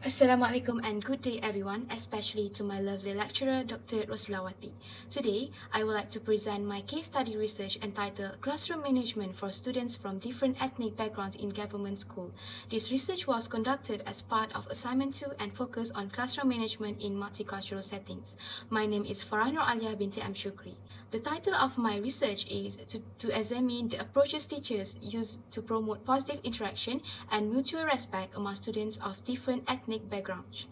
Assalamualaikum and good day everyone, especially to my lovely lecturer Dr. Roslawati. Today, I would like to present my case study research entitled Classroom Management for Students from Different Ethnic Backgrounds in Government School. This research was conducted as part of Assignment 2 and focused on classroom management in multicultural settings. My name is Farah Alia binti M. Shukri. The title of my research is to examine the approaches teachers use to promote positive interaction and mutual respect among students of different ethnic backgrounds.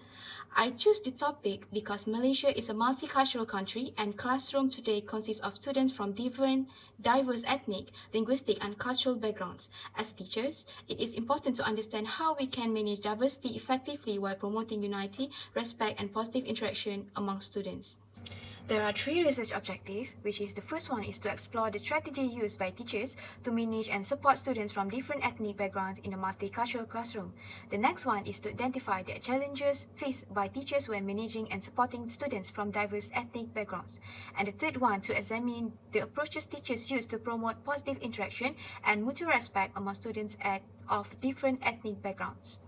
I choose the topic because Malaysia is a multicultural country and classroom today consists of students from different diverse ethnic, linguistic and cultural backgrounds. As teachers, it is important to understand how we can manage diversity effectively while promoting unity, respect and positive interaction among students. There are three research objectives, which is the first one is to explore the strategy used by teachers to manage and support students from different ethnic backgrounds in a multicultural classroom. The next one is to identify the challenges faced by teachers when managing and supporting students from diverse ethnic backgrounds. And the third one to examine the approaches teachers use to promote positive interaction and mutual respect among students of different ethnic backgrounds.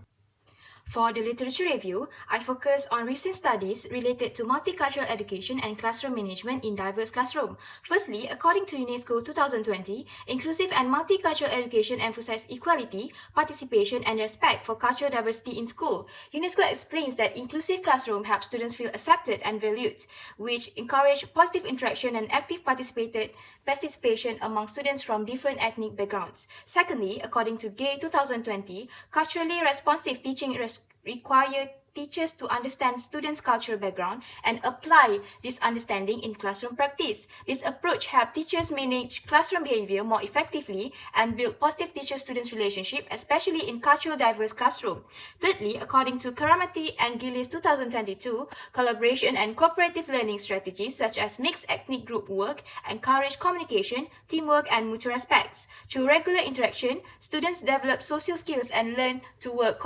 For the literature review, I focus on recent studies related to multicultural education and classroom management in diverse classrooms. Firstly, according to UNESCO 2020, inclusive and multicultural education emphasizes equality, participation, and respect for cultural diversity in school. UNESCO explains that inclusive classroom helps students feel accepted and valued, which encourage positive interaction and active participation among students from different ethnic backgrounds. Secondly, according to GAY 2020, culturally responsive teaching require teachers to understand students' cultural background and apply this understanding in classroom practice. This approach helps teachers manage classroom behavior more effectively and build positive teacher-student relationship, especially in culturally diverse classroom. Thirdly, according to Karamati and Gillis 2022, collaboration and cooperative learning strategies such as mixed ethnic group work encourage communication, teamwork, and mutual respects. Through regular interaction, students develop social skills and learn to work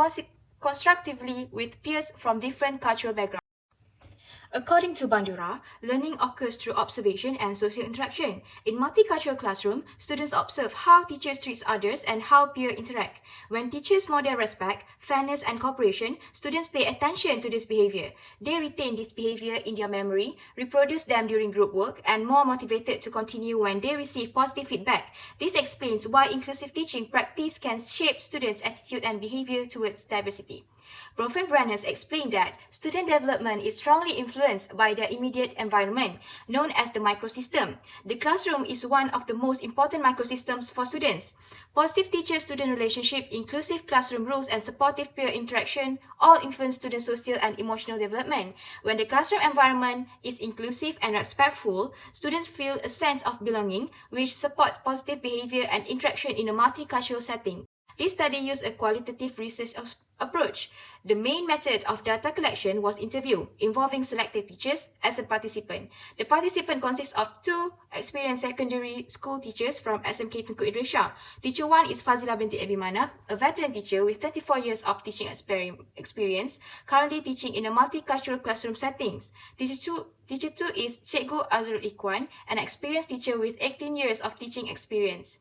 constructively with peers from different cultural backgrounds. According to Bandura, learning occurs through observation and social interaction. In multicultural classroom, students observe how teachers treat others and how peers interact. When teachers model respect, fairness, and cooperation, students pay attention to this behavior. They retain this behavior in their memory, reproduce them during group work, and more motivated to continue when they receive positive feedback. This explains why inclusive teaching practice can shape students' attitude and behavior towards diversity. Bronfenbrenner explained that student development is strongly influenced by their immediate environment, known as the microsystem. The classroom is one of the most important microsystems for students. Positive teacher-student relationship, inclusive classroom rules, and supportive peer interaction all influence student social and emotional development. When the classroom environment is inclusive and respectful, students feel a sense of belonging, which supports positive behavior and interaction in a multicultural setting. This study used a qualitative research approach. The main method of data collection was interview, involving selected teachers as a participant. The participant consists of two experienced secondary school teachers from SMK Tunku Idris Shah. Teacher 1 is Fazila binti Abi Manaf, a veteran teacher with 34 years of teaching experience, currently teaching in a multicultural classroom settings. Teacher 2 is Cikgu Azrul Ikhwan, an experienced teacher with 18 years of teaching experience.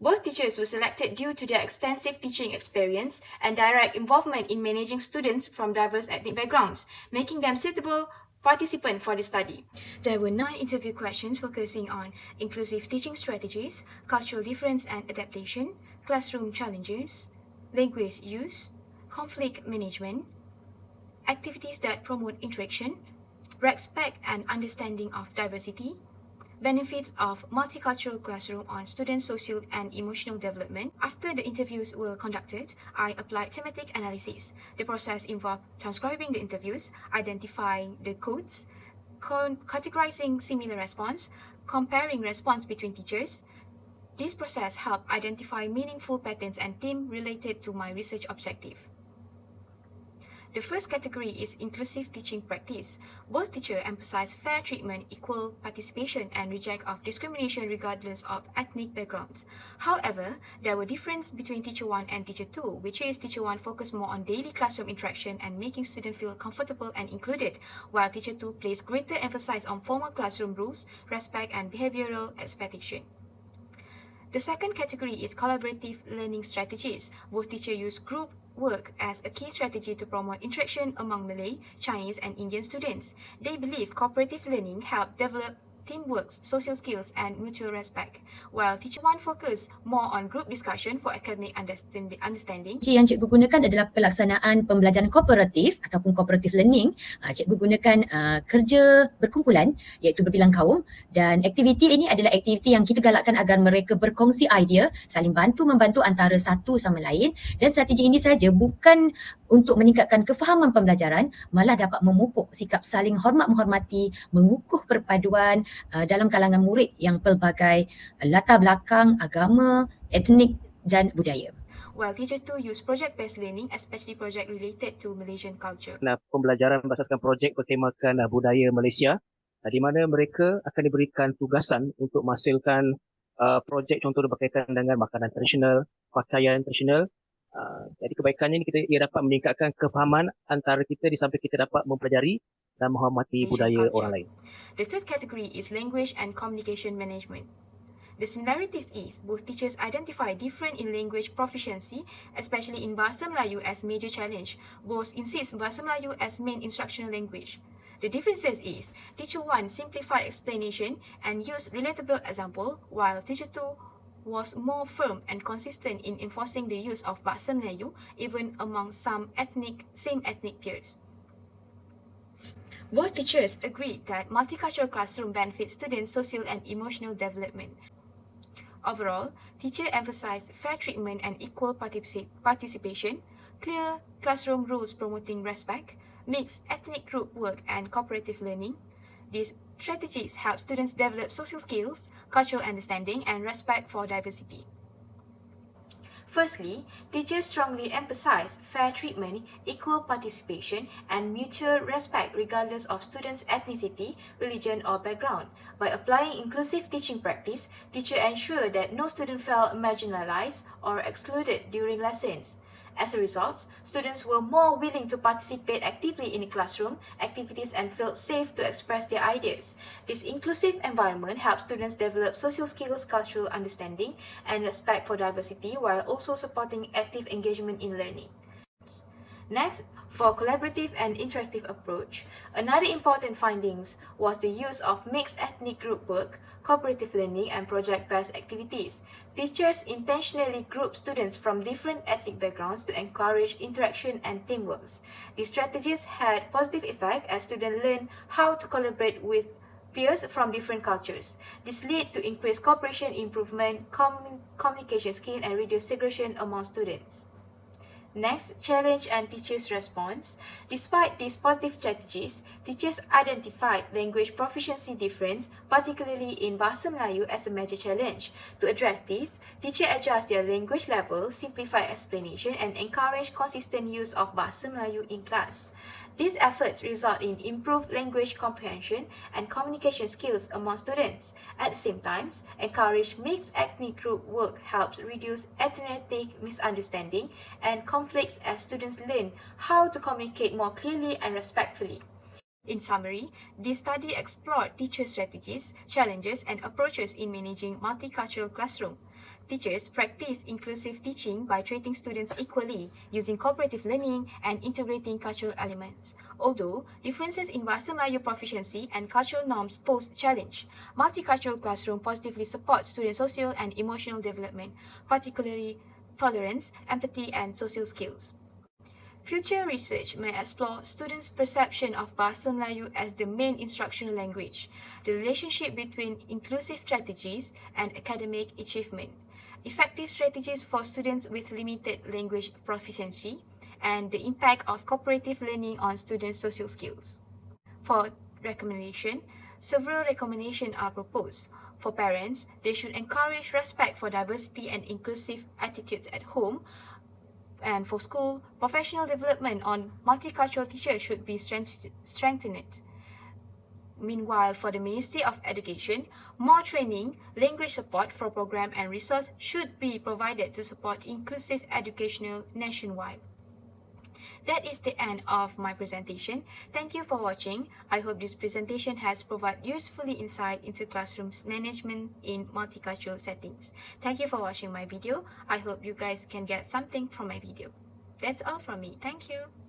Both teachers were selected due to their extensive teaching experience and direct involvement in managing students from diverse ethnic backgrounds, making them suitable participants for the study. There were 9 interview questions focusing on inclusive teaching strategies, cultural difference and adaptation, classroom challenges, language use, conflict management, activities that promote interaction, respect and understanding of diversity, benefits of multicultural classroom on students' social and emotional development. After the interviews were conducted, I applied thematic analysis. The process involved transcribing the interviews, identifying the codes, categorizing similar response, comparing response between teachers. This process helped identify meaningful patterns and themes related to my research objective. The first category is inclusive teaching practice. Both teachers emphasize fair treatment, equal participation, and reject of discrimination regardless of ethnic backgrounds. However, there were differences between teacher 1 and teacher 2, which is teacher 1 focused more on daily classroom interaction and making students feel comfortable and included, while teacher 2 placed greater emphasis on formal classroom rules, respect, and behavioral expectation. The second category is collaborative learning strategies. Both teachers use group work as a key strategy to promote interaction among Malay, Chinese, and Indian students. They believe cooperative learning helps develop teamwork, social skills, and mutual respect, while Teacher 1 focus more on group discussion for academic understanding. Yang cikgu gunakan adalah pelaksanaan pembelajaran kooperatif ataupun cooperative learning. Cikgu gunakan kerja berkumpulan iaitu berbilang kaum, dan aktiviti ini adalah aktiviti yang kita galakkan agar mereka berkongsi idea, saling bantu-membantu antara satu sama lain, dan strategi ini saja bukan untuk meningkatkan kefahaman pembelajaran, malah dapat memupuk sikap saling hormat menghormati, mengukuh perpaduan dalam kalangan murid yang pelbagai latar belakang, agama, etnik dan budaya. While Teacher 2 use project-based learning, especially project related to Malaysian culture. Pembelajaran berasaskan projek bertemakan budaya Malaysia, di mana mereka akan diberikan tugasan untuk menghasilkan projek contoh berkaitan dengan makanan tradisional, pakaian tradisional. Jadi kebaikannya ini ia dapat meningkatkan kefahaman antara kita di samping kita dapat mempelajari dan menghormati budaya orang lain. The third category is language and communication management. The similarities is both teachers identify different in language proficiency, especially in Bahasa Melayu as major challenge. Both insist Bahasa Melayu as main instructional language. The differences is Teacher 1 simplified explanation and used relatable example, while Teacher 2 was more firm and consistent in enforcing the use of Bahasa Melayu even among some same ethnic peers. Both teachers agreed that multicultural classroom benefits students' social and emotional development. Overall, teachers emphasized fair treatment and equal participation, clear classroom rules promoting respect, mixed ethnic group work and cooperative learning. These strategies help students develop social skills, cultural understanding, and respect for diversity. Firstly, teachers strongly emphasize fair treatment, equal participation, and mutual respect regardless of students' ethnicity, religion, or background. By applying inclusive teaching practice, teachers ensure that no student felt marginalized or excluded during lessons. As a result, students were more willing to participate actively in the classroom activities and felt safe to express their ideas. This inclusive environment helps students develop social skills, cultural understanding, and respect for diversity while also supporting active engagement in learning. Next, for collaborative and interactive approach, another important findings was the use of mixed ethnic group work, cooperative learning, and project-based activities. Teachers intentionally group students from different ethnic backgrounds to encourage interaction and teamwork. These strategies had positive effect as students learned how to collaborate with peers from different cultures. This led to increased cooperation, improvement, communication skill, and reduced segregation among students. Next, challenge and teachers' response. Despite these positive strategies, teachers identified language proficiency difference, particularly in Bahasa Melayu, as a major challenge. To address this, teachers adjust their language level, simplify explanation, and encourage consistent use of Bahasa Melayu in class. These efforts result in improved language comprehension and communication skills among students. At the same time, encourage mixed ethnic group work helps reduce ethnic misunderstanding and conflicts as students learn how to communicate more clearly and respectfully. In summary, this study explored teacher strategies, challenges, and approaches in managing multicultural classroom. Teachers practice inclusive teaching by treating students equally, using cooperative learning and integrating cultural elements. Although differences in Bahasa Melayu proficiency and cultural norms pose challenge, multicultural classroom positively supports student social and emotional development, particularly tolerance, empathy, and social skills. Future research may explore students' perception of Bahasa Melayu as the main instructional language, the relationship between inclusive strategies and academic achievement, effective strategies for students with limited language proficiency, and the impact of cooperative learning on students' social skills. For recommendation, several recommendations are proposed. For parents, they should encourage respect for diversity and inclusive attitudes at home. And for school, professional development on multicultural teachers should be strengthened. Meanwhile, for the Ministry of Education, more training, language support for program and resource should be provided to support inclusive educational nationwide. That is the end of my presentation. Thank you for watching. I hope this presentation has provided useful insight into classroom management in multicultural settings. Thank you for watching my video. I hope you guys can get something from my video. That's all from me. Thank you.